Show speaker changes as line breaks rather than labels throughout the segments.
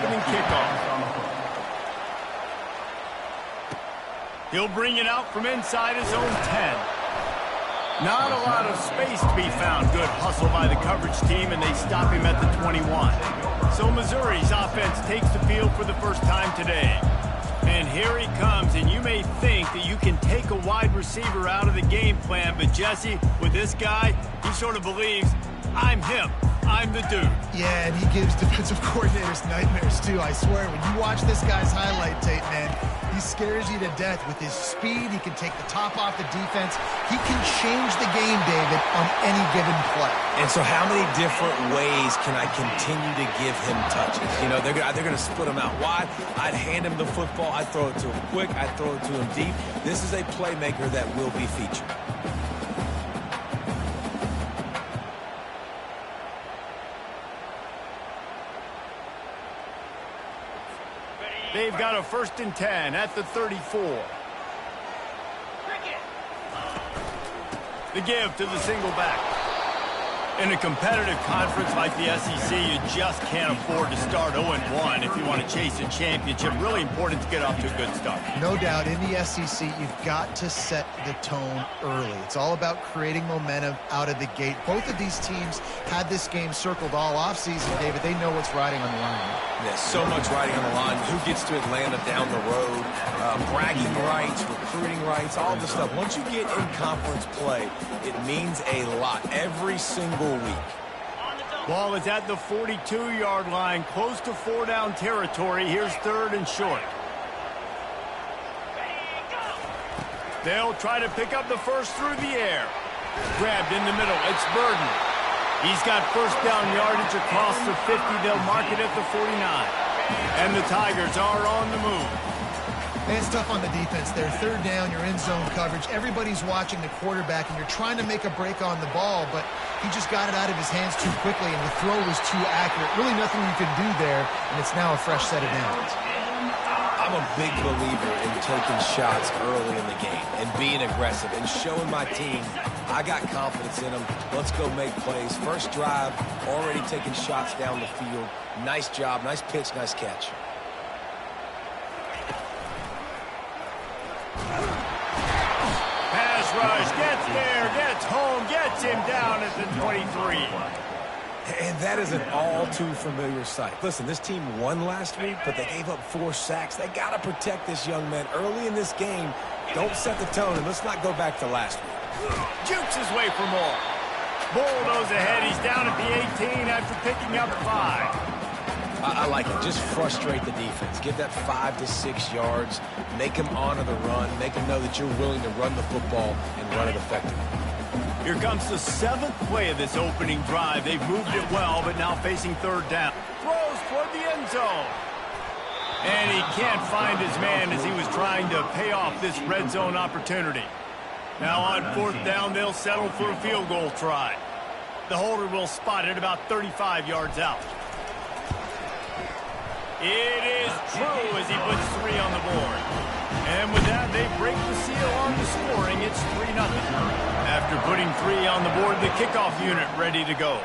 opening kickoff. He'll bring it out from inside his own 10. Not a lot of space to be found. Good hustle by the coverage team, and they stop him at the 21. So Missouri's offense takes the field for the first time today. And here he comes, and you may think that you can take a wide receiver out of the game plan, but Jesse, with this guy, he sort of believes, I'm him. I'm the dude.
Yeah, and he gives defensive coordinators nightmares, too. I swear, when you watch this guy's highlight tape, man, he scares you to death with his speed. He can take the top off the defense. He can change the game, David, on any given play.
And so how many different ways can I continue to give him touches? You know, they're going to split him out wide. I'd hand him the football. I'd throw it to him quick. I'd throw it to him deep. This is a playmaker that will be featured.
They've got a 1st and 10 at the 34. The give to the single back. In a competitive conference like the SEC, you just can't afford to start 0-1 if you want to chase a championship. Really important to get off to a good start.
No doubt, in the SEC, you've got to set the tone early. It's all about creating momentum out of the gate. Both of these teams had this game circled all offseason, David. They know what's riding on the line.
There's so much riding on the line. Who gets to Atlanta down the road? Bragging rights, recruiting rights, all this stuff. Once you get in conference play, it means a lot every single week.
Ball is at the 42-yard line, close to 4-down territory. Here's 3rd and short. They'll try to pick up the first through the air. Grabbed in the middle. It's Burden. He's got 1st down yardage across the 50. They'll mark it at the 49. And the Tigers are on the move.
Man, it's tough on the defense there. 3rd down, you're in zone coverage. Everybody's watching the quarterback, and you're trying to make a break on the ball, but he just got it out of his hands too quickly, and the throw was too accurate. Really nothing you can do there, and it's now a fresh set of downs.
I'm a big believer in taking shots early in the game and being aggressive and showing my team I got confidence in them. Let's go make plays. First drive, already taking shots down the field. Nice job, nice pitch, nice catch.
Pass rush, gets there, gets home, gets him down at the 23.
And that is an all-too-familiar sight. Listen, this team won last week, but they gave up 4 sacks. They got to protect this young man early in this game. Don't set the tone, and let's not go back to last week.
Jukes his way for more. Bulldoze ahead. He's down at the 18 after picking up 5.
I like it. Just frustrate the defense. Give that 5 to 6 yards. Make them honor the run. Make them know that you're willing to run the football and run it effectively.
Here comes the 7th play of this opening drive. They've moved it well, but now facing 3rd down. Throws toward the end zone. And he can't find his man as he was trying to pay off this red zone opportunity. Now on 4th down, they'll settle for a field goal try. The holder will spot it about 35 yards out. It is true as he puts 3 on the board. And with that, they break the seal on the scoring. It's 3-0. After putting 3 on the board, the kickoff unit ready to go.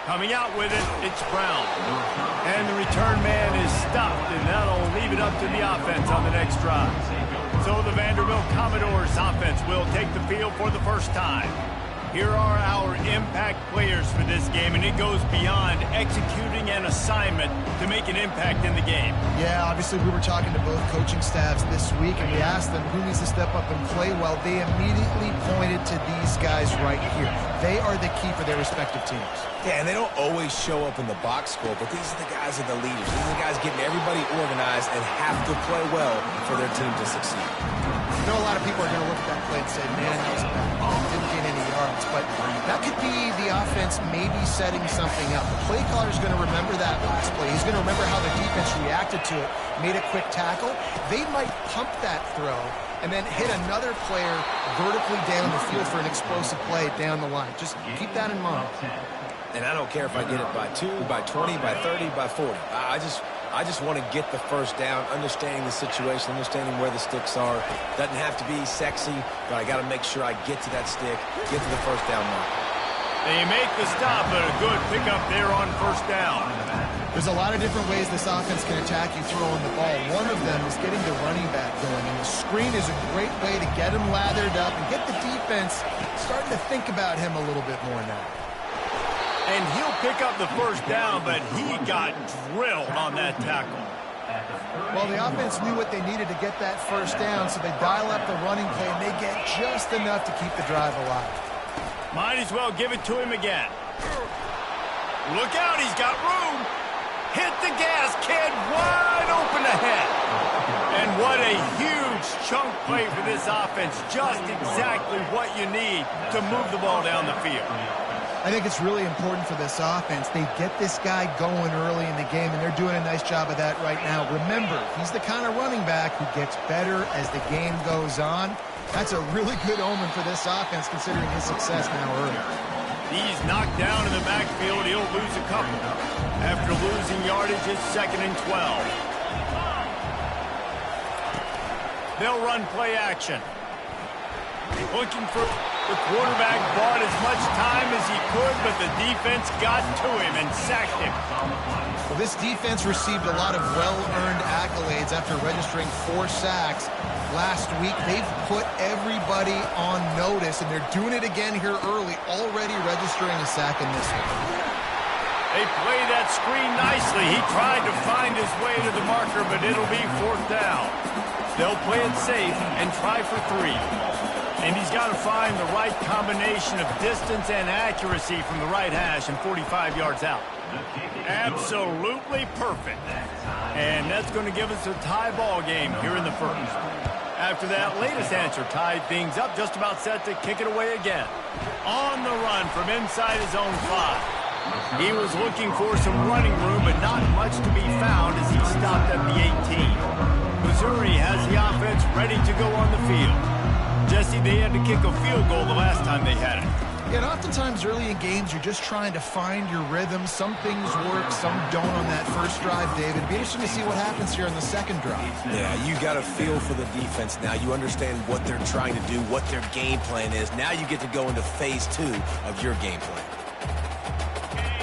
Coming out with it, it's Brown. And the return man is stopped, and that'll leave it up to the offense on the next drive. So the Vanderbilt Commodores offense will take the field for the first time. Here are our impact players for this game, and it goes beyond executing an assignment to make an impact in the game.
Yeah, obviously we were talking to both coaching staffs this week, and we asked them who needs to step up and play well. They immediately pointed to these guys right here. They are the key for their respective teams.
Yeah, and they don't always show up in the box score, but these are the guys that are the leaders. These are the guys getting everybody organized and have to play well for their team to succeed.
I know a lot of people are going to look at that play and say, man, that was bad. Didn't gain any yards. But that could be the offense maybe setting something up. The play caller is going to remember that last play. He's going to remember how the defense reacted to it, made a quick tackle. They might pump that throw and then hit another player vertically down the field for an explosive play down the line. Just keep that in mind.
And I don't care if I get it by 2, by 20, by 30, by 40. I just want to get the first down, understanding the situation, understanding where the sticks are. Doesn't have to be sexy, but I got to make sure I get to that stick, get to the first down mark.
They make the stop, but a good pickup there on first down.
There's a lot of different ways this offense can attack you throwing the ball. One of them is getting the running back going, and the screen is a great way to get him lathered up and get the defense starting to think about him a little bit more now.
And he'll pick up the first down, but he got drilled on that tackle.
Well, the offense knew what they needed to get that first down, so they dial up the running play, and they get just enough to keep the drive alive.
Might as well give it to him again. Look out, he's got room. Hit the gas, kid, wide open ahead. And what a huge chunk play for this offense. Just exactly what you need to move the ball down the field.
I think it's really important for this offense. They get this guy going early in the game, and they're doing a nice job of that right now. Remember, he's the kind of running back who gets better as the game goes on. That's a really good omen for this offense, considering his success now early.
He's knocked down in the backfield. He'll lose a couple. After losing yardage, it's 2nd and 12. They'll run play action. Looking for the quarterback, bought as much time as he could, but the defense got to him and sacked him.
Well, this defense received a lot of well-earned accolades after registering 4 sacks last week. They've put everybody on notice, and they're doing it again here early, already registering a sack in this one.
They play that screen nicely. He tried to find his way to the marker, but it'll be 4th down. They'll play it safe and try for 3. And he's got to find the right combination of distance and accuracy from the right hash and 45 yards out. Absolutely perfect. And that's going to give us a tie ball game here in the first. After that latest answer tied things up, just about set to kick it away again. On the run from inside his own 5. He was looking for some running room, but not much to be found as he stopped at the 18. Missouri has the offense ready to go on the field. Jesse, they had to kick a field goal the last time they had it.
Yeah, and oftentimes early in games, you're just trying to find your rhythm. Some things work, some don't on that first drive, David. It'd be interesting to see what happens here on the second drive.
Yeah, you got a feel for the defense now. You understand what they're trying to do, what their game plan is. Now you get to go into phase 2 of your game plan.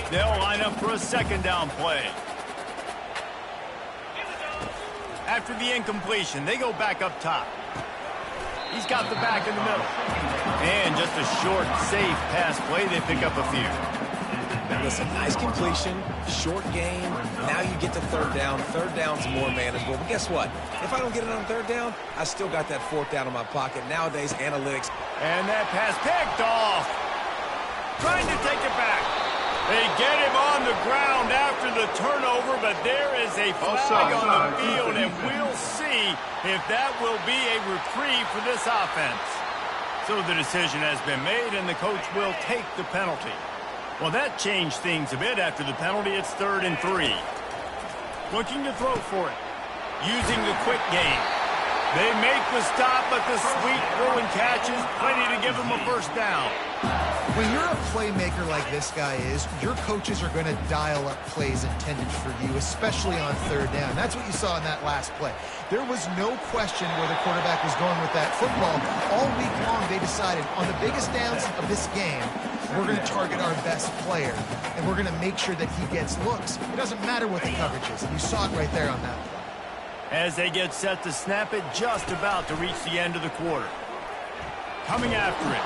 They'll line up for a 2nd down play. After the incompletion, they go back up top. He's got the back in the middle. And just a short, safe pass play. They pick up a few.
Now listen, nice completion, short game. Now you get to 3rd down. 3rd down's more manageable. But guess what? If I don't get it on 3rd down, I still got that 4th down in my pocket. Nowadays, analytics.
And that pass picked off. Trying to take it back. They get him on the ground after the turnover, but there is a flag on the field, and we'll see if that will be a reprieve for this offense. So the decision has been made, and the coach will take the penalty. Well, that changed things a bit. After the penalty, it's 3rd and 3. Looking to throw for it. Using the quick game. They make the stop, but the sweet throw and catch is plenty to give them a first down.
When you're a playmaker like this guy is, your coaches are going to dial up plays intended for you, especially on 3rd down. That's what you saw in that last play. There was no question where the quarterback was going with that football. All week long, they decided on the biggest downs of this game, we're going to target our best player, and we're going to make sure that he gets looks. It doesn't matter what the coverage is. You saw it right there on that play.
As they get set to snap it, just about to reach the end of the quarter. Coming after it.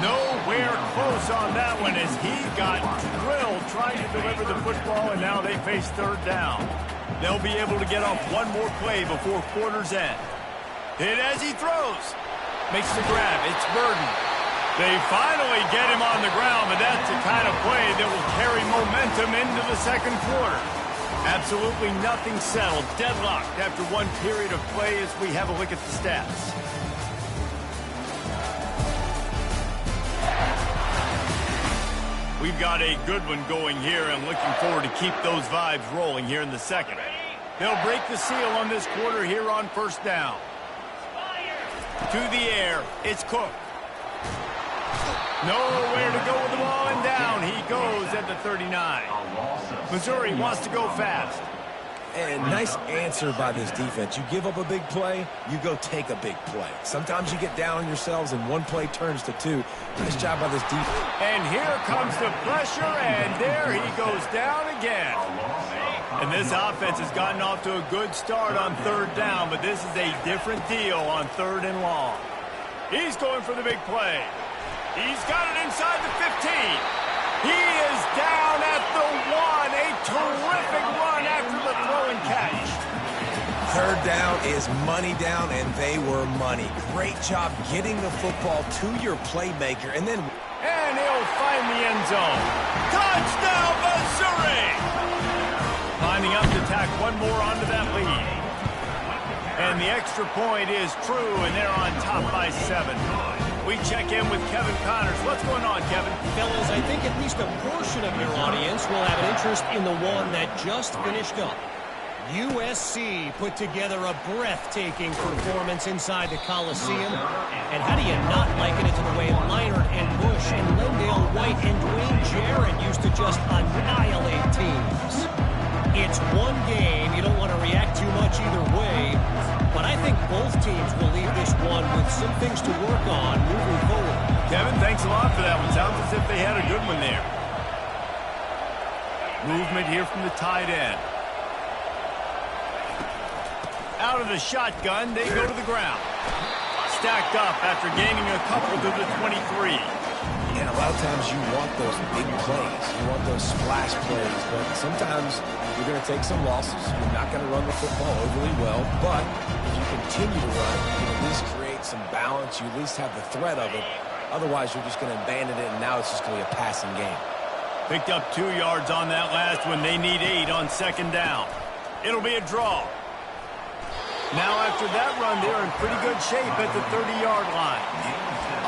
Nowhere close on that one as he got drilled trying to deliver the football, and now they face 3rd down. They'll be able to get off one more play before quarter's end. Hit as he throws. Makes the grab. It's Burden. They finally get him on the ground, but that's the kind of play that will carry momentum into the 2nd quarter. Absolutely nothing settled. Deadlocked after one period of play as we have a look at the stats. We've got a good one going here and looking forward to keep those vibes rolling here in the 2nd. They'll break the seal on this quarter here on 1st down. To the air, it's Cook. Nowhere to go with the ball, and down he goes at the 39. Missouri wants to go fast.
And nice answer by this defense. You give up a big play, you go take a big play. Sometimes you get down on yourselves and one play turns to two. Nice job by this defense.
And here comes the pressure, and there he goes down again. And this offense has gotten off to a good start on third down, but this is a different deal on third and long. He's going for the big play. He's got it inside the 15. He is down at the 1. A terrific run after the throw and catch.
Third down is money down, and they were money. Great job getting the football to your playmaker, and then...
And he'll find the end zone. Touchdown, Missouri! Lining up to tack one more onto that lead. And the extra point is true, and they're on top by 7. We check in with Kevin Connors. What's going on, Kevin?
Fellas, I think at least a portion of your audience will have an interest in the one that just finished up. USC put together a breathtaking performance inside the Coliseum. And how do you not liken it to the way Leinart and Bush and Lendale White and Dwayne Jarrett used to just annihilate teams? It's one game. You don't want to react too much either way. But I think both teams will leave this one with some things to work on moving forward.
Kevin, thanks a lot for that one. Sounds as if they had a good one there. Movement here from the tight end. Out of the shotgun, they go to the ground. Stacked up after gaining a couple to the 23.
And a lot of times you want those big plays. You want those splash plays. But sometimes you're going to take some losses. You're not going to run the football overly well. But if you continue to run, you can at least create some balance. You at least have the threat of it. Otherwise, you're just going to abandon it, and now it's just going to be a passing game.
Picked up 2 yards on that last one. They need 8 on second down. It'll be a draw. Now, after that run, they're in pretty good shape at the 30-yard line.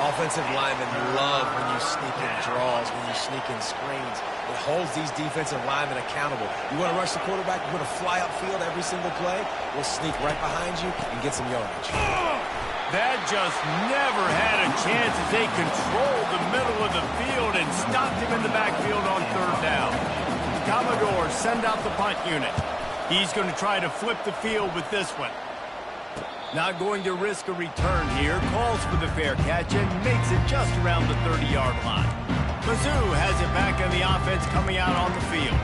Offensive linemen love when you sneak in draws, when you sneak in screens. It holds these defensive linemen accountable. You want to rush the quarterback, you want to fly upfield every single play, we'll sneak right behind you and get some yardage.
That just never had a chance as they controlled the middle of the field and stopped him in the backfield on third down. Commodores send out the punt unit. He's going to try to flip the field with this one. Not going to risk a return here. Calls for the fair catch and makes it just around the 30-yard line. Mizzou has it back on the offense coming out on the field.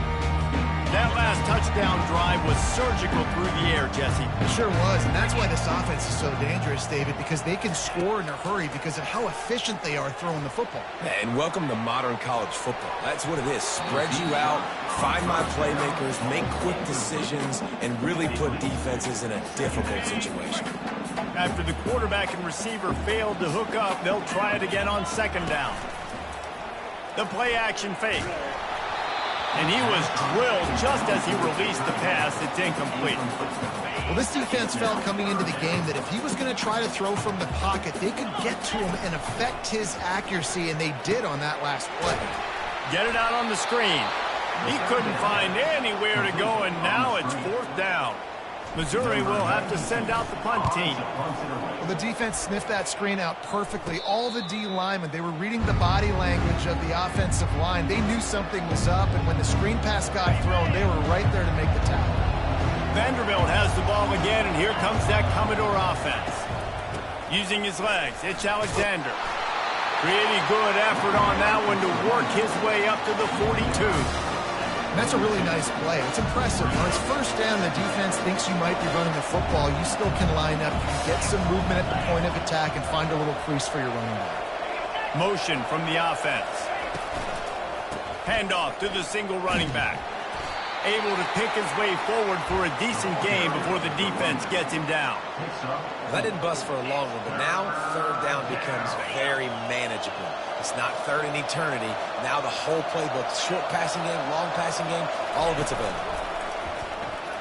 That last touchdown drive was surgical through the air, Jesse.
It sure was, and that's why this offense is so dangerous, David, because they can score in a hurry because of how efficient they are throwing the football.
And welcome to modern college football. That's what it is. Spread you out, find my playmakers, make quick decisions, and really put defenses in a difficult situation.
After the quarterback and receiver failed to hook up, they'll try it again on second down. The play-action fake. And he was drilled just as he released the pass. It's incomplete.
Well, this defense felt coming into the game that if he was going to try to throw from the pocket, they could get to him and affect his accuracy, and they did on that last play.
Get it out on the screen. He couldn't find anywhere to go, and now it's fourth down. Missouri will have to send out the punt team.
Well, the defense sniffed that screen out perfectly. All the D linemen, they were reading the body language of the offensive line. They knew something was up, and when the screen pass got thrown, they were right there to make the tackle.
Vanderbilt has the ball again, and here comes that Commodore offense. Using his legs, it's Alexander. Pretty good effort on that one to work his way up to the 42.
That's a really nice play. It's impressive. When it's first down, the defense thinks you might be running the football. You still can line up. You can get some movement at the point of attack and find a little crease for your running back.
Motion from the offense. Handoff to the single running back. Able to pick his way forward for a decent game before the defense gets him down.
That didn't bust for a long one, but now third down becomes very manageable. It's not third in eternity. Now the whole playbook, short passing game, long passing game, all of it's available.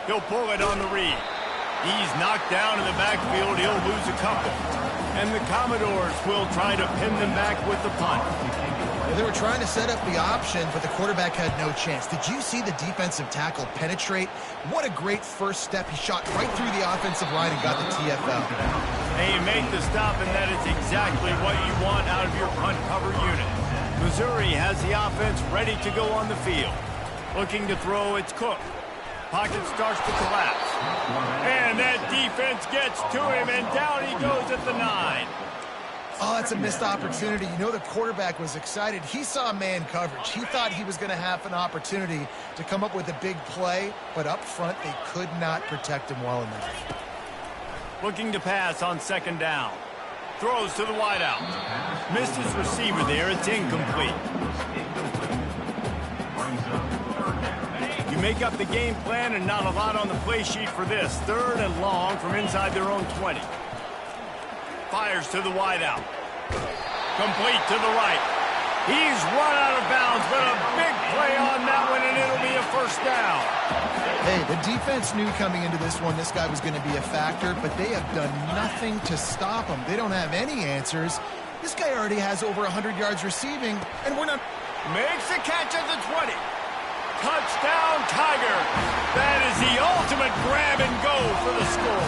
He'll pull it on the read. He's knocked down in the backfield. He'll lose a couple. And the Commodores will try to pin them back with the punt.
They were trying to set up the option, but the quarterback had no chance. Did you see the defensive tackle penetrate? What a great first step. He shot right through the offensive line and got the TFL.
And you make the stop, and that is exactly what you want out of your punt cover unit. Missouri has the offense ready to go on the field. Looking to throw, it's Cook. Pocket starts to collapse. And that defense gets to him, and down he goes at the 9.
Oh, that's a missed opportunity. You know the quarterback was excited. He saw man coverage. He thought he was going to have an opportunity to come up with a big play, but up front they could not protect him well enough.
Looking to pass on 2nd down. Throws to the wideout. Missed his receiver there. It's incomplete. You make up the game plan and not a lot on the play sheet for this. 3rd and long from inside their own 20. Fires to the wideout. Complete to the right. He's run out of bounds, but a big play on that one, and it'll be a 1st down.
Hey, the defense knew coming into this one this guy was going to be a factor, but they have done nothing to stop him. They don't have any answers. This guy already has over 100 yards receiving, and we're not...
Makes the catch at the 20. Touchdown, Tiger. That is the ultimate grab and go for the score.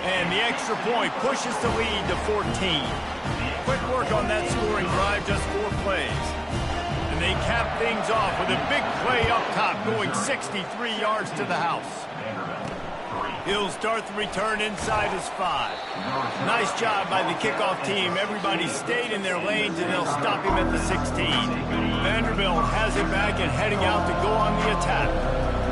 And the extra point pushes the lead to 14. Quick work on that scoring drive, just 4 plays. And they cap things off with a big play up top, going 63 yards to the house. He'll start the return inside his 5. Nice job by the kickoff team. Everybody stayed in their lanes, and they'll stop him at the 16. Vanderbilt has it back and heading out to go on the attack.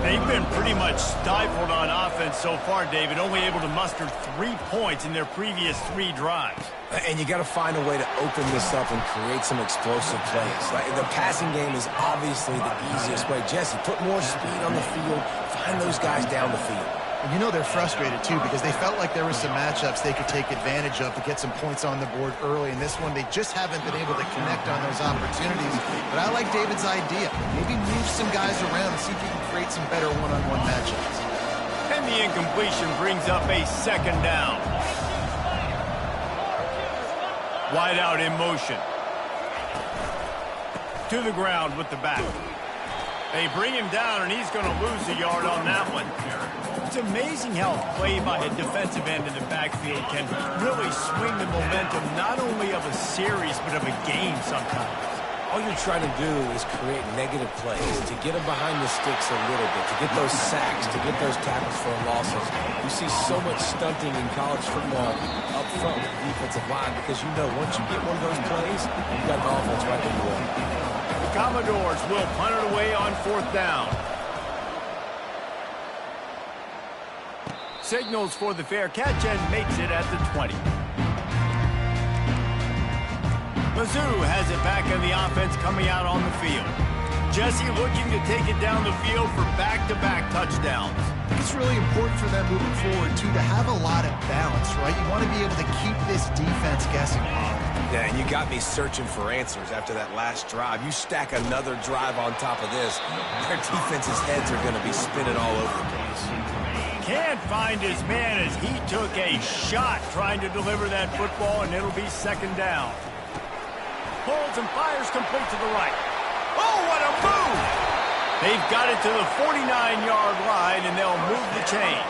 They've been pretty much stifled on offense so far, David, only able to muster 3 points in their previous 3 drives.
And you got to find a way to open this up and create some explosive plays. Like, the passing game is obviously the easiest way. Jesse, put more speed on the field. Find those guys down the field.
And you know they're frustrated, too, because they felt like there were some matchups they could take advantage of to get some points on the board early. In this one, they just haven't been able to connect on those opportunities. But I like David's idea. Maybe move some guys around and see if you can create some better one-on-one matchups.
And the incompletion brings up a 2nd down. Wide out in motion. To the ground with the back. They bring him down, and he's going to lose a yard on that one. It's amazing how a play by a defensive end in the backfield can really swing the momentum not only of a series but of a game sometimes.
All you're trying to do is create negative plays, to get them behind the sticks a little bit, to get those sacks, to get those tackles for losses. You see so much stunting in college football up front with the defensive line because you know once you get one of those plays, you've got the offense right there for you.
The Commodores will punt it away on 4th down. Signals for the fair catch and makes it at the 20. Mizzou has it back in the offense coming out on the field. Jesse looking to take it down the field for back-to-back touchdowns.
It's really important for them moving forward, too, to have a lot of balance, right? You want to be able to keep this defense guessing.
Yeah, and you got me searching for answers after that last drive. You stack another drive on top of this, their defense's heads are going to be spinning all over the place.
Can't find his man as he took a shot trying to deliver that football, and it'll be 2nd down. Pulls and fires complete to the right. Oh, what a move! They've got it to the 49-yard line, and they'll move the chains.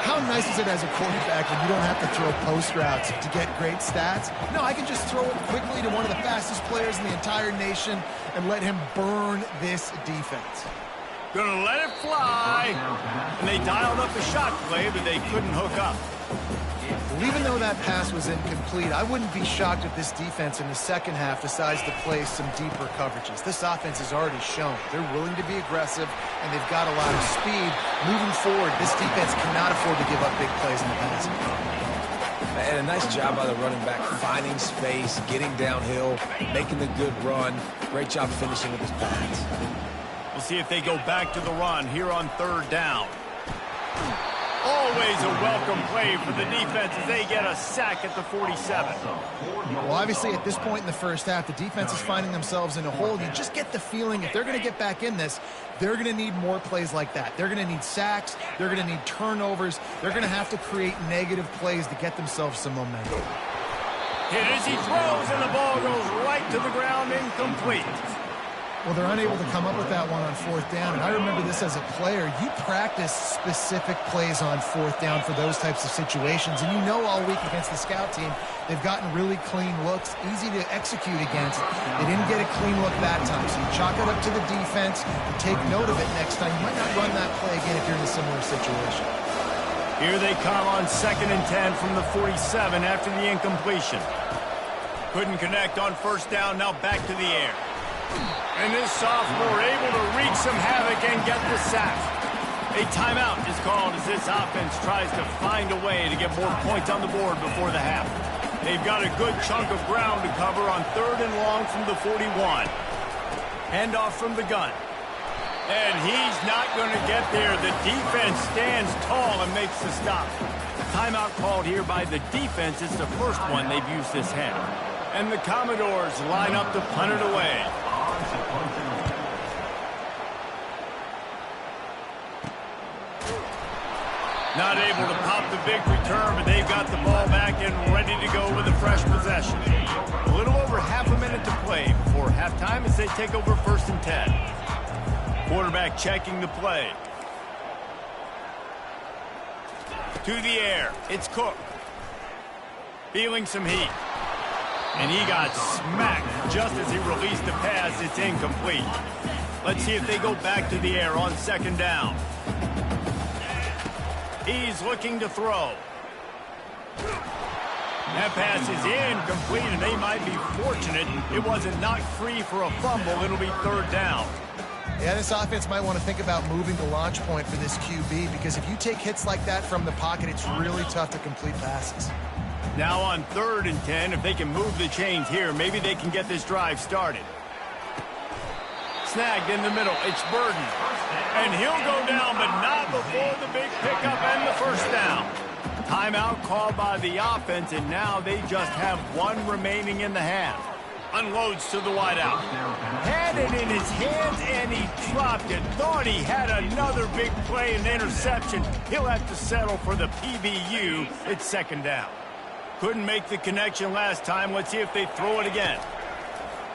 How nice is it as a quarterback when you don't have to throw post routes to get great stats? No, I can just throw it quickly to one of the fastest players in the entire nation and let him burn this defense.
Gonna let it fly. And they dialed up a shot play, but they couldn't hook up.
Well, even though that pass was incomplete, I wouldn't be shocked if this defense in the 2nd half decides to play some deeper coverages. This offense has already shown they're willing to be aggressive, and they've got a lot of speed. Moving forward, this defense cannot afford to give up big plays in the passing game.
And a nice job by the running back, finding space, getting downhill, making the good run. Great job finishing with his pass.
We'll see if they go back to the run here on 3rd down. Always a welcome play for the defense as they get a sack at the 47.
Well, obviously, at this point in the 1st half, the defense is finding themselves in a hole. You just get the feeling if they're going to get back in this, they're going to need more plays like that. They're going to need sacks. They're going to need turnovers. They're going to have to create negative plays to get themselves some momentum.
Hit as he throws, and the ball goes right to the ground, incomplete.
Well, they're unable to come up with that one on fourth down. And I remember this as a player. You practice specific plays on fourth down for those types of situations. And you know all week against the scout team, they've gotten really clean looks, easy to execute against. They didn't get a clean look that time. So you chalk it up to the defense and take note of it next time. You might not run that play again if you're in a similar situation.
Here they come on 2nd and 10 from the 47 after the incompletion. Couldn't connect on first down, now back to the air. And this sophomore able to wreak some havoc and get the sack. A timeout is called as this offense tries to find a way to get more points on the board before the half. They've got a good chunk of ground to cover on 3rd and long from the 41. Handoff from the gun. And he's not going to get there. The defense stands tall and makes the stop. Timeout called here by the defense. It's the first one they've used this half. And the Commodores line up to punt it away. Not able to pop the big return, but they've got the ball back and ready to go with a fresh possession. A little over half a minute to play before halftime as they take over 1st and 10. Quarterback checking the play. To the air. It's Cook. Feeling some heat. And he got smacked just as he released the pass. It's incomplete. Let's see if they go back to the air on 2nd down. He's looking to throw. That pass is incomplete, and they might be fortunate it wasn't knocked free for a fumble. It'll be 3rd down.
Yeah, this offense might want to think about moving the launch point for this QB, because if you take hits like that from the pocket, it's really tough to complete passes.
Now on 3rd and 10, if they can move the chains here, maybe they can get this drive started. Snagged in the middle. It's Burden. And he'll go down, but not before the big pickup and the first down. Timeout called by the offense, and now they just have one remaining in the half. Unloads to the wideout. Had it in his hands, and he dropped it. Thought he had another big play and interception. He'll have to settle for the PBU. It's 2nd down. Couldn't make the connection last time. Let's see if they throw it again.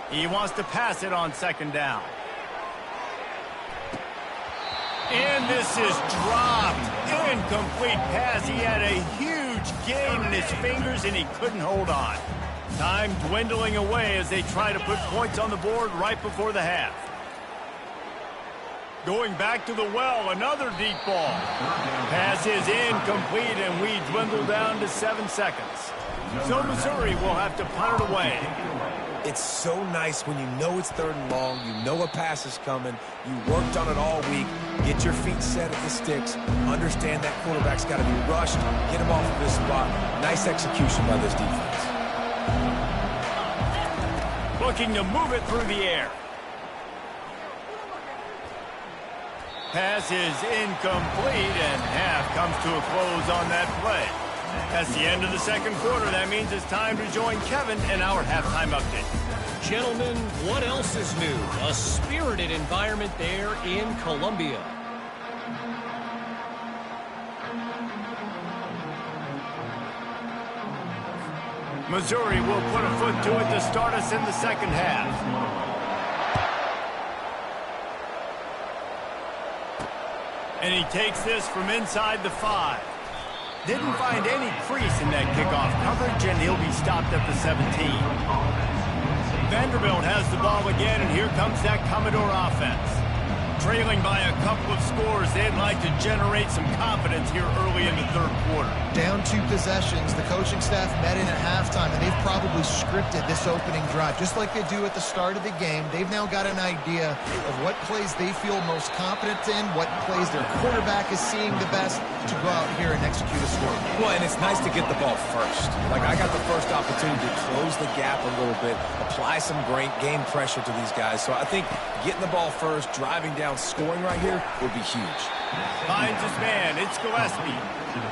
He wants to pass it on 2nd down. And this is dropped. Incomplete pass. He had a huge gain in his fingers, and he couldn't hold on. Time dwindling away as they try to put points on the board right before the half. Going back to the well, another deep ball. Pass is incomplete, and we dwindle down to 7 seconds. So Missouri will have to punt it away.
It's so nice when you know it's 3rd and long, you know a pass is coming, you worked on it all week, get your feet set at the sticks, understand that quarterback's got to be rushed, get him off of this spot. Nice execution by this defense.
Looking to move it through the air. Pass is incomplete, and half comes to a close on that play. That's the end of the 2nd quarter. That means it's time to join Kevin in our halftime update.
Gentlemen, what else is new? A spirited environment there in Columbia.
Missouri will put a foot to it to start us in the 2nd half. And he takes this from inside the 5. Didn't find any crease in that kickoff coverage, and he'll be stopped at the 17. Vanderbilt has the ball again, and here comes that Commodore offense. Trailing by a couple of scores, they'd like to generate some confidence here early in the 3rd quarter.
Down 2 possessions, the coaching staff met in at halftime, and they've probably scripted this opening drive. Just like they do at the start of the game, they've now got an idea of what plays they feel most confident in, what plays their quarterback is seeing the best to go out here and execute a score.
Well, and it's nice to get the ball first. Like, I got the first opportunity to close the gap a little bit, apply some great game pressure to these guys. So I think getting the ball first, driving down, scoring right here would be huge.
Finds his man. It's Gillespie.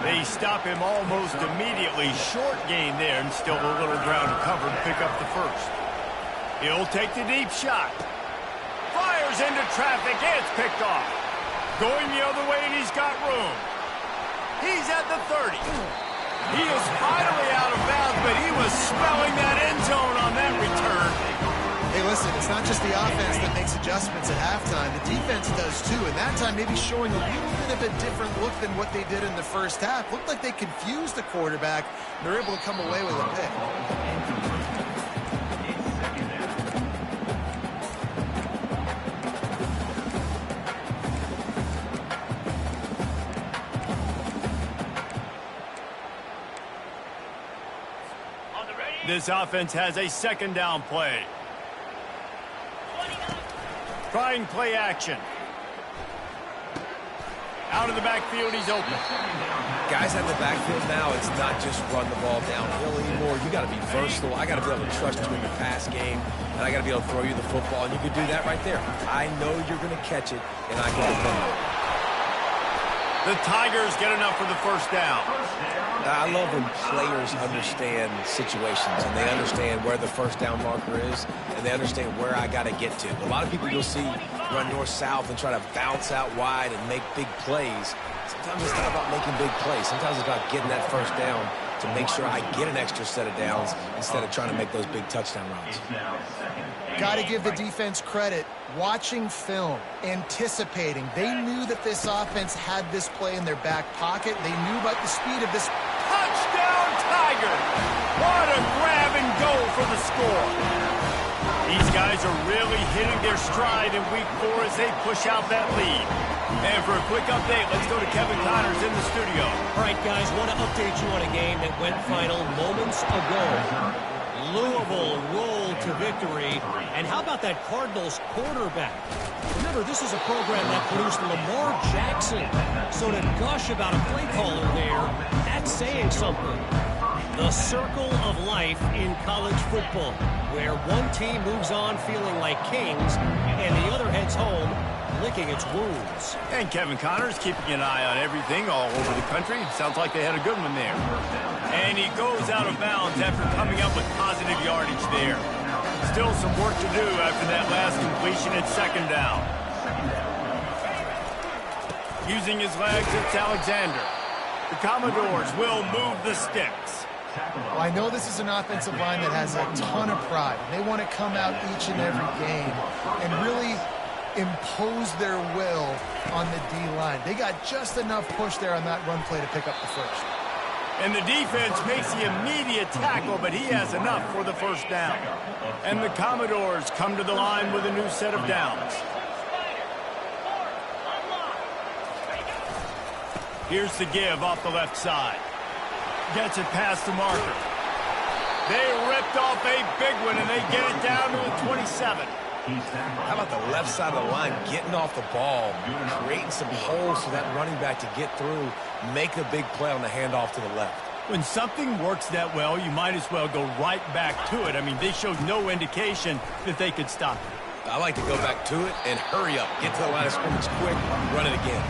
They stop him almost immediately. Short gain there, and still a little ground to cover to pick up the first. He'll take the deep shot. Fires into traffic. It's picked off. Going the other way, and he's got room. He's at the 30. He is finally out of bounds, but he was smelling that end zone on that return.
Hey, listen, listen, it's not just the offense that makes adjustments at halftime. The defense does too, and that time maybe showing a little bit of a different look than what they did in the first half. Looked like they confused the quarterback. They're able to come away with a pick.
This offense has a second down play. Trying play action. Out of the backfield, he's open.
Guys out of the backfield now, it's not just run the ball downhill anymore. You got to be versatile. I got to be able to trust you in the pass game, and I got to be able to throw you the football, and you can do that right there. I know you're going to catch it, and I can depend on it.
The Tigers get enough for the first down.
I love when players understand situations and they understand where the first down marker is and they understand where I got to get to. A lot of people you'll see run north-south and try to bounce out wide and make big plays. Sometimes it's not about making big plays. Sometimes it's about getting that first down to make sure I get an extra set of downs instead of trying to make those big touchdown runs.
Got to give the defense credit. Watching film, anticipating. They knew that this offense had this play in their back pocket. They knew about the speed of this.
Touchdown, Tiger! What a grab and go for the score. These guys are really hitting their stride in week 4 as they push out that lead. And for a quick update, let's go to Kevin Connors in the studio.
All right, guys, want to update you on a game that went final moments ago. Louisville rolled to victory. And how about that Cardinals quarterback? Remember, this is a program that produced Lamar Jackson. So to gush about a play caller there, that's saying something. The circle of life in college football, where one team moves on feeling like kings and the other heads home licking its wounds.
And Kevin Connors keeping an eye on everything all over the country. Sounds like they had a good one there. And he goes out of bounds after coming up with positive yardage there. Still some work to do after that last completion at second down. Using his legs, it's Alexander. The Commodores will move the sticks.
Well, I know this is an offensive line that has a ton of pride. They want to come out each and every game and really impose their will on the D-line. They got just enough push there on that run play to pick up the first.
And the defense makes the immediate tackle, but he has enough for the first down. And the Commodores come to the line with a new set of downs. Here's the give off the left side. Gets it past the marker. They ripped off a big one, and they get it down to the 27.
How about the left side of the line getting off the ball, creating some holes for that running back to get through, make a big play on the handoff to the left.
When something works that well, you might as well go right back to it. I mean, they showed no indication that they could stop it.
I like to go back to it and hurry up. Get to the line of scrimmage quick, run it again.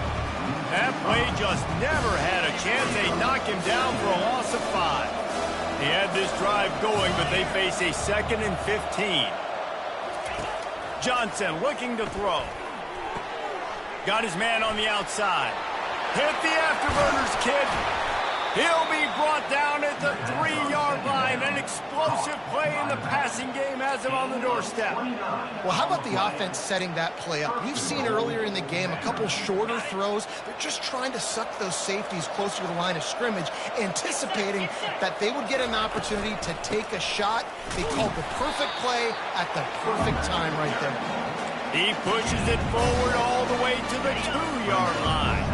That play just never had a chance. They knock him down for a loss of 5. He had this drive going, but they face a 2nd and 15. Johnson looking to throw. Got his man on the outside. Hit the afterburners, kid. He'll be brought down at the 3-yard line. An explosive play in the passing game has him on the doorstep.
Well, how about the offense setting that play up? We've seen earlier in the game a couple shorter throws. They're just trying to suck those safeties closer to the line of scrimmage, anticipating that they would get an opportunity to take a shot. They called the perfect play at the perfect time right there.
He pushes it forward all the way to the 2-yard line.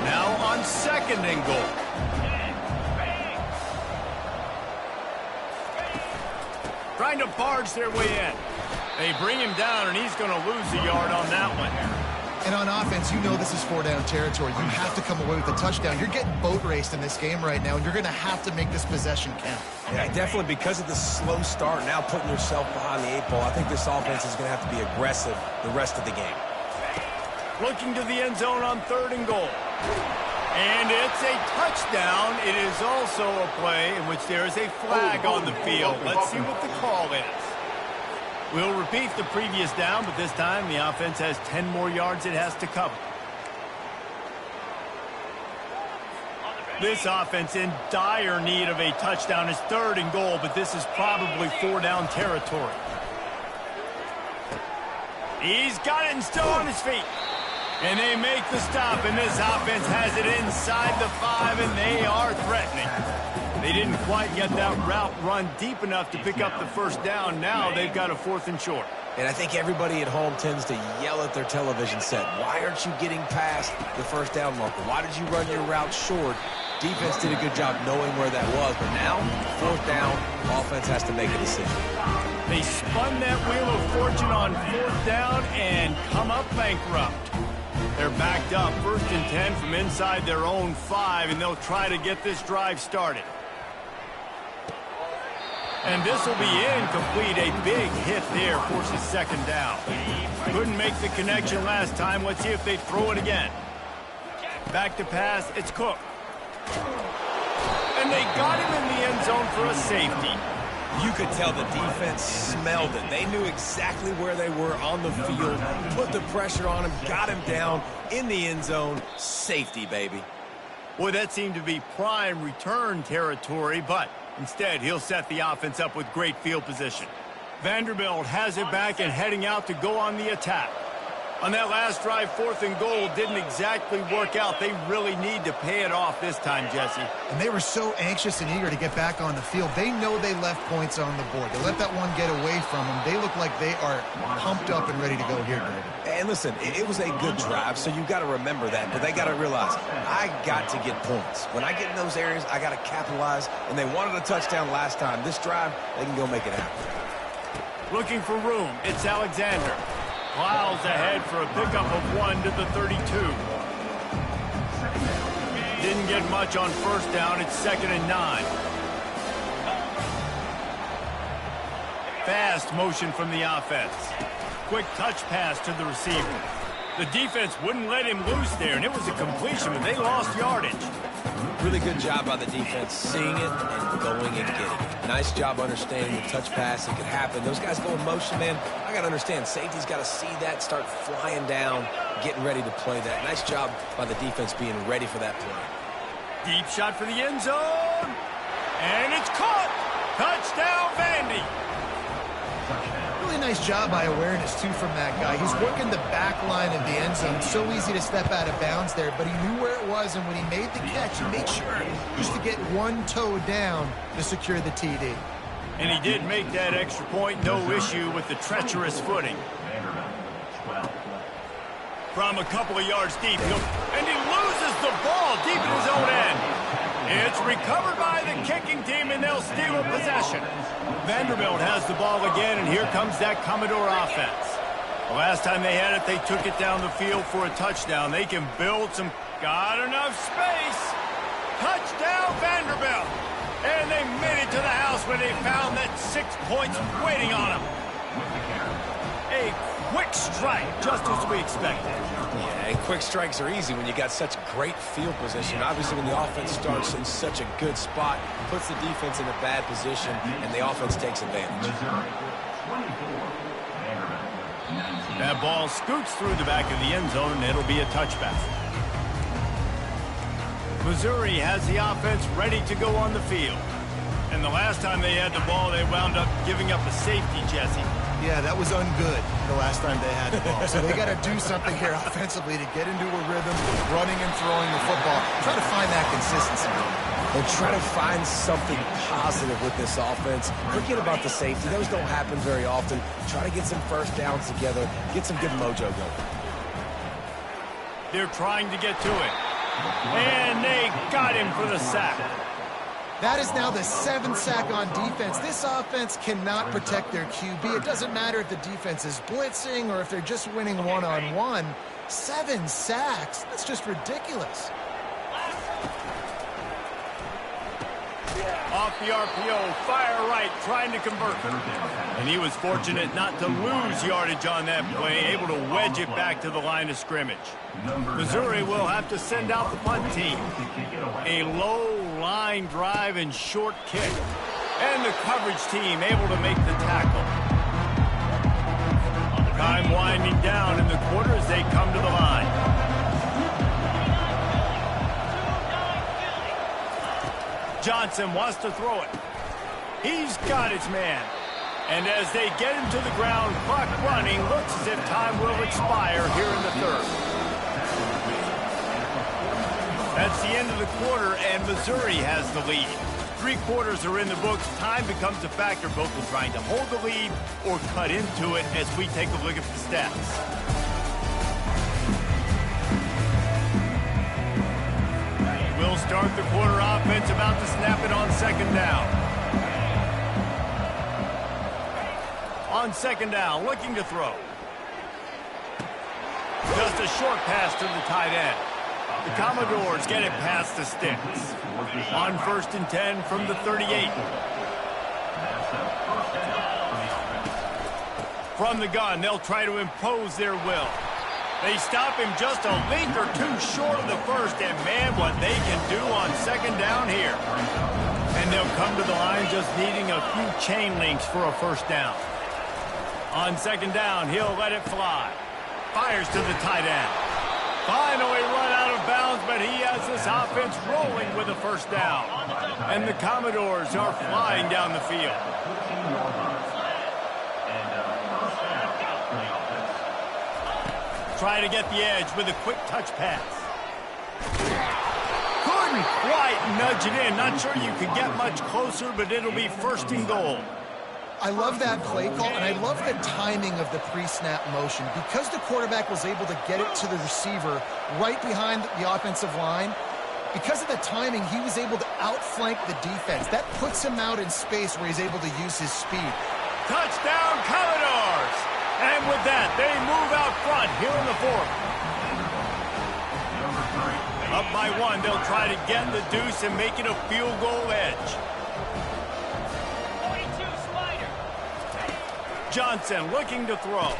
Now on 2nd and goal. Trying to barge their way in. They bring him down, and he's going to lose a yard on that one.
And on offense, you know this is 4-down territory. You have to come away with a touchdown. You're getting boat raced in this game right now, and you're going to have to make this possession count.
Yeah, definitely because of the slow start, now putting yourself behind the 8 ball, I think this offense is going to have to be aggressive the rest of the game.
Looking to the end zone on 3rd and goal. And it's a touchdown. It is also a play in which there is a flag on the field. Let's see what the call is. We'll repeat the previous down, but this time the offense has 10 more yards it has to cover. This offense in dire need of a touchdown is 3rd and goal, but this is probably 4-down territory. He's got it and still on his feet. And they make the stop, and this offense has it inside the 5, and they are threatening. They didn't quite get that route run deep enough to pick up the first down. Now they've got a 4th and short.
And I think everybody at home tends to yell at their television set. Why aren't you getting past the first down marker? Why did you run your route short? Defense did a good job knowing where that was, but now, 4th down, offense has to make a decision.
They spun that wheel of fortune on 4th down and come up bankrupt. They're backed up 1st and 10 from inside their own 5, and they'll try to get this drive started. And this will be incomplete. A big hit there forces 2nd down. Couldn't make the connection last time. Let's see if they throw it again. Back to pass. It's Cook. And they got him in the end zone for a safety.
You could tell the defense smelled it. They knew exactly where they were on the field, put the pressure on him, got him down in the end zone. Safety, baby.
Boy, that seemed to be prime return territory, but instead he'll set the offense up with great field position. Vanderbilt has it back and heading out to go on the attack. On that last drive, 4th and goal didn't exactly work out. They really need to pay it off this time, Jesse.
And they were so anxious and eager to get back on the field. They know they left points on the board. They let that one get away from them. They look like they are pumped up and ready to go here, David.
And listen, it was a good drive, so you got to remember that. But they got to realize, I got to get points. When I get in those areas, I got to capitalize. And they wanted a touchdown last time. This drive, they can go make it happen.
Looking for room. It's Alexander. Plows ahead for a pickup of 1 to the 32. Didn't get much on 1st down. It's 2nd and 9. Fast motion from the offense. Quick touch pass to the receiver. The defense wouldn't let him loose there, and it was a completion, but they lost yardage.
Really good job by the defense, seeing it and going and getting it. Nice job understanding the touch pass. It could happen. Those guys go in motion, man. I got to understand, safety's got to see that, start flying down, getting ready to play that. Nice job by the defense being ready for that play.
Deep shot for the end zone. And it's caught. Touchdown, Vandy.
Really nice job by awareness, too, from that guy. He's working the back line of the end zone. So easy to step out of bounds there, but he knew where it was, and when he made the catch, he made sure just to get one toe down to secure the TD.
And he did make that extra point, no issue with the treacherous footing. From a couple of yards deep, and he loses the ball deep in his own end. It's recovered by the kicking team, and they'll steal a possession. Vanderbilt has the ball again, and here comes that Commodore offense. The last time they had it, they took it down the field for a touchdown. They can build some... Got enough space. Touchdown, Vanderbilt. And they made it to the house when they found that 6 points waiting on them. A quick strike, just as we expected.
Yeah, and quick strikes are easy when you got such great field position. Obviously, when the offense starts in such a good spot, puts the defense in a bad position, and the offense takes advantage.
That ball scoots through the back of the end zone, and it'll be a touchback. Missouri has the offense ready to go on the field. And the last time they had the ball, they wound up giving up a safety, Jesse.
Yeah, that was ungood the last time they had the ball. So they got to do something here offensively to get into a rhythm, running and throwing the football. Try to find that consistency.
And try to find something positive with this offense. Forget about the safety. Those don't happen very often. Try to get some first downs together. Get some good mojo going.
They're trying to get to it. And they got him for the sack.
That is now the 7th sack on defense. This offense cannot protect their QB. It doesn't matter if the defense is blitzing or if they're just winning one-on-one. 7 sacks. That's just ridiculous.
Off the RPO, fire right, trying to convert. And he was fortunate not to lose yardage on that play, able to wedge it back to the line of scrimmage. Missouri will have to send out the punt team. A low line drive and short kick. And the coverage team able to make the tackle. Time winding down in the quarter as they come to the line. Johnson wants to throw it. He's got his man. And as they get him to the ground, clock running, looks as if time will expire here in the third. That's the end of the quarter, and Missouri has the lead. 3 quarters are in the books. Time becomes a factor both in trying to hold the lead or cut into it as we take a look at the stats. We'll start the quarter offense, about to snap it on second down. On second down, looking to throw. Just a short pass to the tight end. The Commodores get it past the sticks. On 1st and 10 from the 38. From the gun, they'll try to impose their will. They stop him just a length or two short of the first, and man, what they can do on second down here. And they'll come to the line just needing a few chain links for a first down. On second down, he'll let it fly. Fires to the tight end. Finally run out of bounds, but he has this offense rolling with a first down. And the Commodores are flying down the field. Try to get the edge with a quick touch pass. Couldn't quite nudge it in. Not sure you could get much closer, but it'll be 1st and goal.
I love that play call, and I love the timing of the pre-snap motion. Because the quarterback was able to get it to the receiver right behind the offensive line, because of the timing, he was able to outflank the defense. That puts him out in space where he's able to use his speed.
Touchdown, Commodores! And with that, they move out front here in the 4th. Up by 1, they'll try to get the deuce and make it a field goal edge. Johnson looking to throw.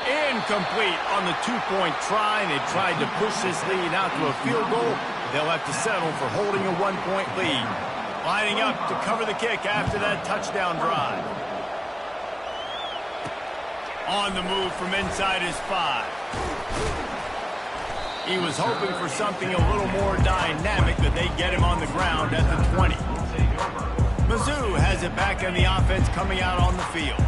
Incomplete on the 2-point try, and they tried to push this lead out to a field goal. They'll have to settle for holding a 1-point lead. Lining up to cover the kick after that touchdown drive. On the move from inside his 5. He was hoping for something a little more dynamic, but they get him on the ground at the 20. Mizzou has it back in the offense coming out on the field.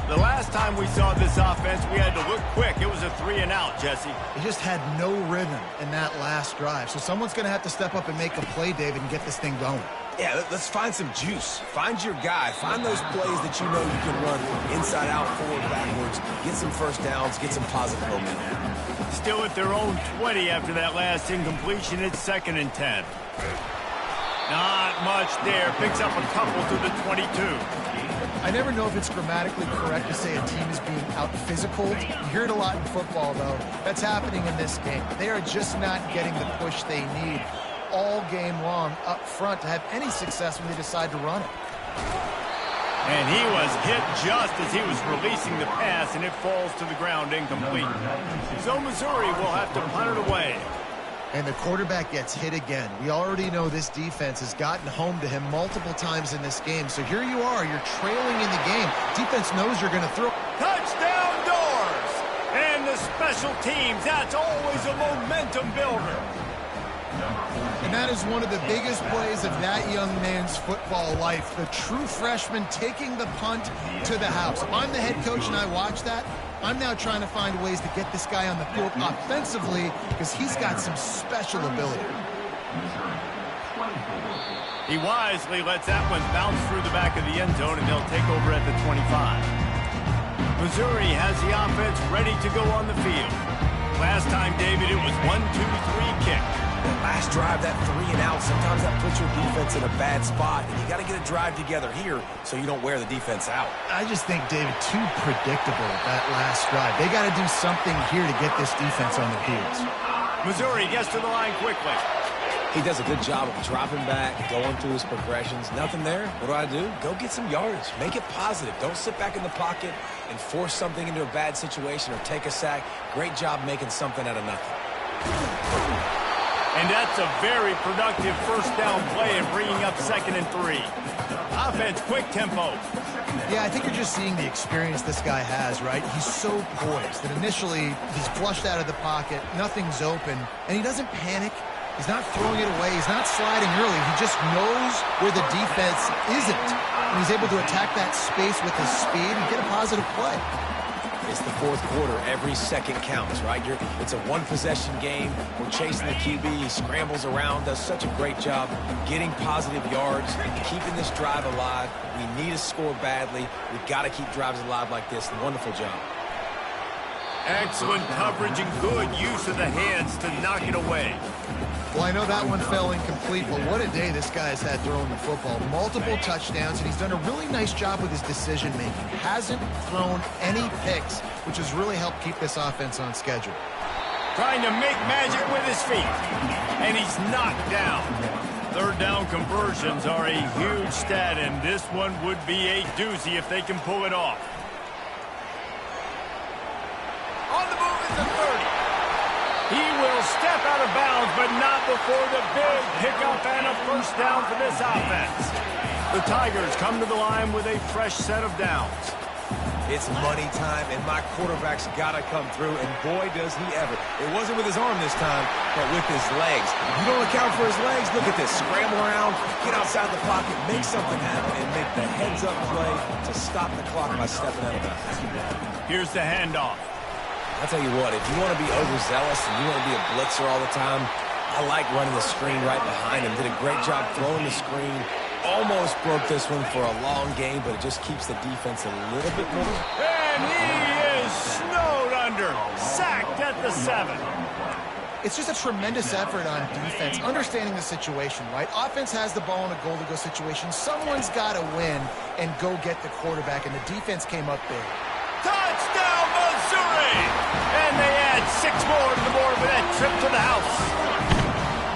The last time we saw this offense, we had to look quick. It was a 3-and-out, Jesse.
They just had no rhythm in that last drive. So someone's going to have to step up and make a play, David, and get this thing going.
Yeah, let's find some juice. Find your guy. Find those plays that you know you can run inside out, forward, backwards. Get some first downs. Get some positive momentum.
Still at their own 20 after that last incompletion. It's 2nd and 10. Not much there. Picks up a couple to the 22.
I never know if it's grammatically correct to say a team is being out-physical. You hear it a lot in football, though. That's happening in this game. They are just not getting the push they need all game long up front to have any success when they decide to run it.
And he was hit just as he was releasing the pass, and it falls to the ground incomplete. So Missouri will have to punt it away.
And the quarterback gets hit again. We already know this defense has gotten home to him multiple times in this game. So here you are, you're trailing in the game. Defense knows you're going to throw.
Touchdown, Doors! And the special teams, that's always a momentum builder.
And that is one of the biggest plays of that young man's football life. The true freshman taking the punt to the house. If I'm the head coach and I watch that, I'm now trying to find ways to get this guy on the field offensively because he's got some special ability.
He wisely lets that one bounce through the back of the end zone, and they'll take over at the 25. Missouri has the offense ready to go on the field. Last time, David, it was 1-2-3 kick.
That last drive, that 3-and-out, sometimes that puts your defense in a bad spot, and you got to get a drive together here so you don't wear the defense out.
I just think, David, too predictable that last drive. They got to do something here to get this defense on their heels.
Missouri gets to the line quickly.
He does a good job of dropping back, going through his progressions. Nothing there. What do? Go get some yardage. Make it positive. Don't sit back in the pocket and force something into a bad situation or take a sack. Great job making something out of nothing.
And that's a very productive first down play and bringing up 2nd and 3. Offense, quick tempo.
Yeah, I think you're just seeing the experience this guy has, right? He's so poised that initially he's flushed out of the pocket, nothing's open, and he doesn't panic. He's not throwing it away. He's not sliding early. He just knows where the defense isn't. And he's able to attack that space with his speed and get a positive play.
It's the fourth quarter. Every second counts, right? It's a one-possession game. We're chasing the QB. He scrambles around, does such a great job getting positive yards, keeping this drive alive. We need to score badly. We've got to keep drives alive like this. Wonderful job.
Excellent coverage and good use of the hands to knock it away.
Well, I know that one fell incomplete, but what a day this guy's had throwing the football. Multiple touchdowns, and he's done a really nice job with his decision-making. Hasn't thrown any picks, which has really helped keep this offense on schedule.
Trying to make magic with his feet, and he's knocked down. Third down conversions are a huge stat, and this one would be a doozy if they can pull it off. On the move is the 30. He will step out of bounds, but not before the big pickup and a first down for this offense. The Tigers come to the line with a fresh set of downs.
It's money time, and my quarterback's got to come through, and boy, does he ever. It wasn't with his arm this time, but with his legs. If you don't account for his legs, look at this. Scramble around, get outside the pocket, make something happen, and make the heads-up play to stop the clock by stepping out of bounds.
Here's the handoff.
I'll tell you what, if you want to be overzealous and you want to be a blitzer all the time, I like running the screen right behind him. Did a great job throwing the screen. Almost broke this one for a long game, but it just keeps the defense a little bit more.
And he is snowed under. Sacked at the 7.
It's just a tremendous effort on defense, understanding the situation, right? Offense has the ball in a goal-to-go situation. Someone's got to win and go get the quarterback, and the defense came up big.
Touchdown, Missouri! And they add 6 more to the board with that trip to the house.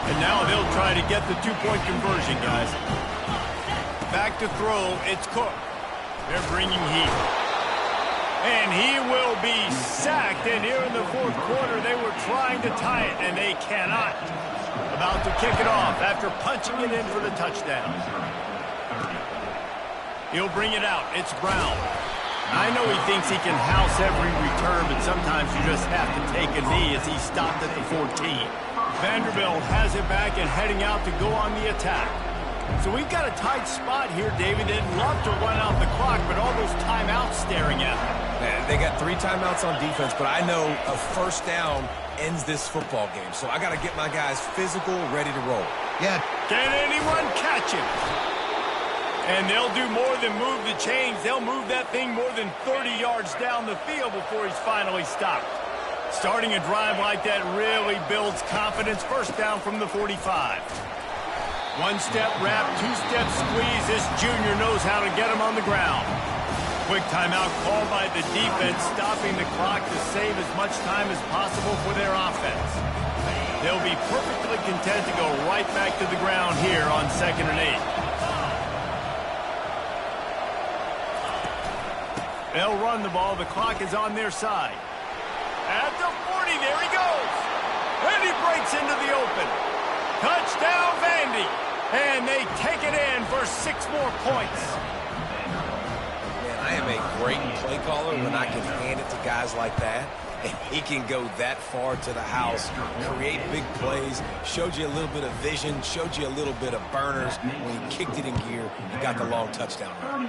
And now they'll try to get the 2-point conversion, guys. Back to throw, it's Cook. They're bringing heat. And he will be sacked. And here in the fourth quarter, they were trying to tie it, and they cannot. About to kick it off after punching it in for the touchdown. He'll bring it out. It's Brown. I know he thinks he can house every return, but sometimes you just have to take a knee as he stopped at the 14. Vanderbilt has it back and heading out to go on the attack. So we've got a tight spot here, David. They'd love to run out the clock, but all those timeouts staring at them.
They got 3 timeouts on defense, but I know a first down ends this football game. So I got to get my guys physical, ready to roll.
Yeah.
Can anyone catch him? And they'll do more than move the chains. They'll move that thing more than 30 yards down the field before he's finally stopped. Starting a drive like that really builds confidence. First down from the 45. 1-step wrap, 2-step squeeze. This junior knows how to get him on the ground. Quick timeout called by the defense, stopping the clock to save as much time as possible for their offense. They'll be perfectly content to go right back to the ground here on 2nd and 8. They'll run the ball. The clock is on their side. At the 40, there he goes. And he breaks into the open. Touchdown, Vandy. And they take it in for 6 more points.
Man, I am a great play caller when I can hand it to guys like that. And he can go that far to the house, create big plays, showed you a little bit of vision, showed you a little bit of burners. When he kicked it in gear, he got the long touchdown run.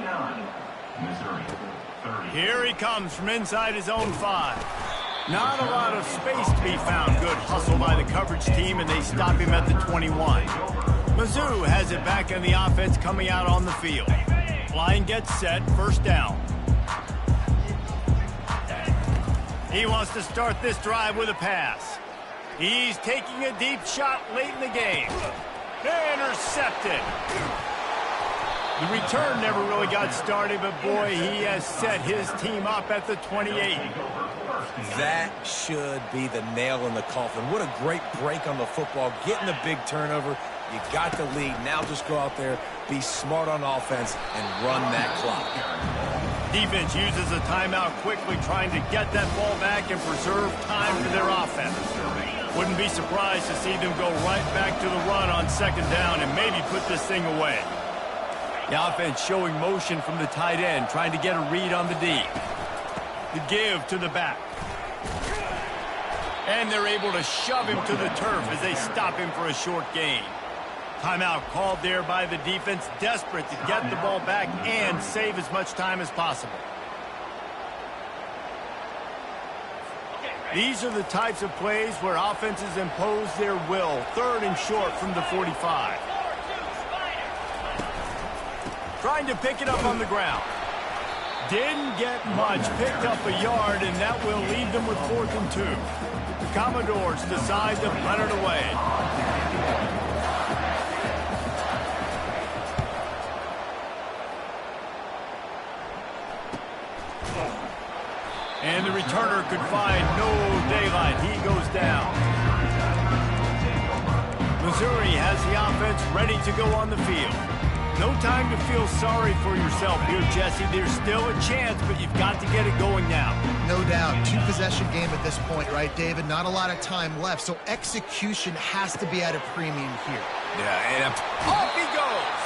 Here he comes from inside his own 5. Not a lot of space to be found. Good hustle by the coverage team, and they stop him at the 21. Mizzou has it back in the offense coming out on the field. Line gets set, first down. He wants to start this drive with a pass. He's taking a deep shot late in the game. Intercepted. The return never really got started, but boy, he has set his team up at the 28.
That should be the nail in the coffin. What a great break on the football, getting the big turnover. You got the lead. Now just go out there, be smart on offense, and run that clock.
Defense uses a timeout quickly, trying to get that ball back and preserve time for their offense. Wouldn't be surprised to see them go right back to the run on 2nd down and maybe put this thing away. The offense showing motion from the tight end, trying to get a read on the D. The give to the back. And they're able to shove him to the turf as they stop him for a short gain. Timeout called there by the defense, desperate to get the ball back and save as much time as possible. These are the types of plays where offenses impose their will. 3rd and short from the 45. Trying to pick it up on the ground. Didn't get much, picked up a yard, and that will leave them with 4th and 2. The Commodores decide to punt it away. And the returner could find no daylight. He goes down. Missouri has the offense ready to go on the field. No time to feel sorry for yourself here, Jesse. There's still a chance, but you've got to get it going now.
No doubt. 2-possession game at this point, right, David? Not a lot of time left, so execution has to be at a premium here.
Yeah, and off he goes.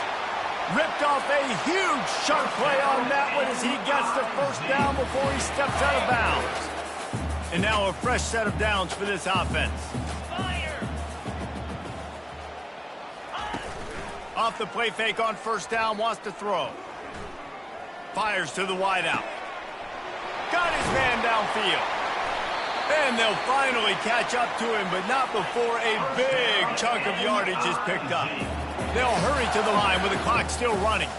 Ripped off a huge chunk play on that one as he gets the first down before he steps out of bounds. And now a fresh set of downs for this offense. Off the play fake on first down, wants to throw. Fires to the wideout. Got his man downfield. And they'll finally catch up to him, but not before a big chunk of yardage is picked up. They'll hurry to the line with the clock still running.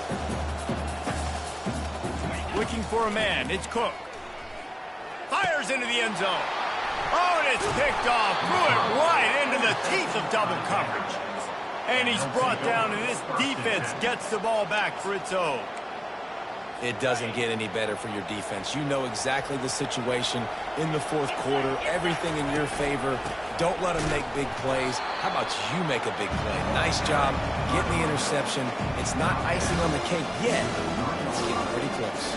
Looking for a man, it's Cook. Fires into the end zone. Oh, and it's picked off. Threw it right into the teeth of double coverage. And he's brought down, and this defense gets the ball back for its own.
It doesn't get any better for your defense. You know exactly the situation in the 4th quarter. Everything in your favor. Don't let them make big plays. How about you make a big play? Nice job getting the interception. It's not icing on the cake yet. It's getting pretty close.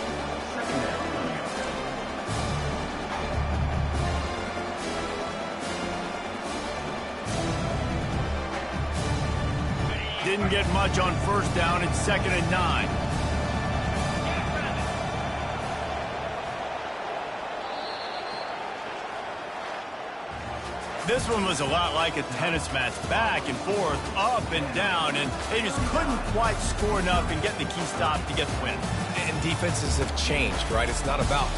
Didn't get much on first down. It's 2nd and 9. This one was a lot like a tennis match. Back and forth, up and down, and they just couldn't quite score enough and get the key stop to get the win.
And defenses have changed, right? It's not about